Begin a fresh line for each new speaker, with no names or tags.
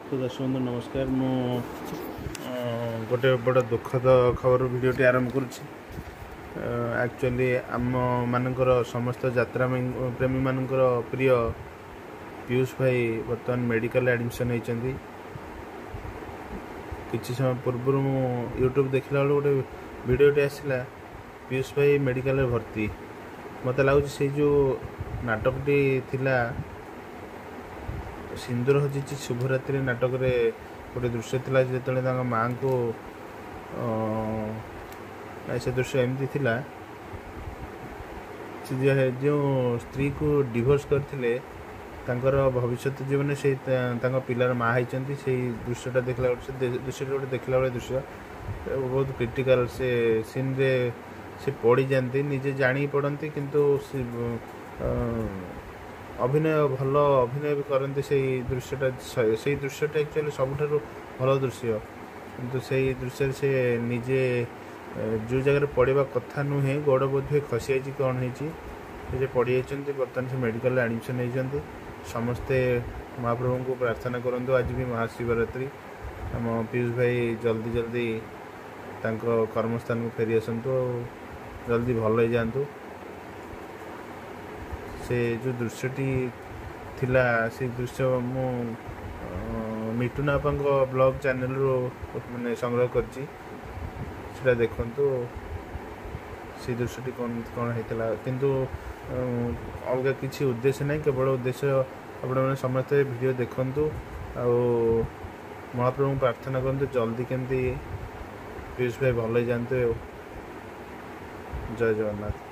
तो दर्शक बंधु नमस्कार। मु गोटे बड़ दुखद खबर भिडियोटी आरंभ करुच्ची। आम मानकर समस्त यात्रा प्रेमी मानकर प्रिय पीयूष भाई बर्तमान मेडिकल एडमिशन होती। किसी समय पूर्व मु यूट्यूब देखला बेलू गोटे भिडियोटी आसला पीयूष भाई मेडिकल भर्ती। मत लगुच से जो नाटकटी थिला सिंदूर हजिची शुभरात्रि नाटक रे गोटे दृश्य थिला जो माँ को से दृश्य एमती थिला जो स्त्री को डिवोर्स करथिले तांकर भविष्य जीवन से पिलार माँ होती से दृश्यटा देखला दृश्य गोटे देखला बेले दृश्य बहुत क्रिटिकल से सीन रे से पड़ जाती निजे जानी पड़ती किंतु अभिनय भल अभिनय भी करते से दृश्यटा एक्चुअली सबुठ भल दृश्य किंतु से दृश्य से निजे जो जगह पड़ा कथा नुहे गोड़ बोध हुए खसी आई कौन हो पड़ जाती। बर्तमान से मेडिकल एडमिशन होती। समस्ते महाप्रभु को प्रार्थना करूँ। आज भी महाशिवरात्रि आम पीयूष भाई जल्दी जल्दी कर्मस्थान को फेरी आसतु जल्दी भल हो जातु। से जो दृश्यटी थिला से दृश्य मु मिटुन आपा ब्लॉग चैनल रो मैंने संग्रह कर देखु से दृश्यटी कौन कौन होता किंतु अलग किसी उद्देश्य नहीं केवल उद्देश्य आपण समस्ते वीडियो देखु आ महाप्रभु प्रार्थना करूँ जल्दी केमती पीयूष भाई भल जाते। जय जगन्नाथ।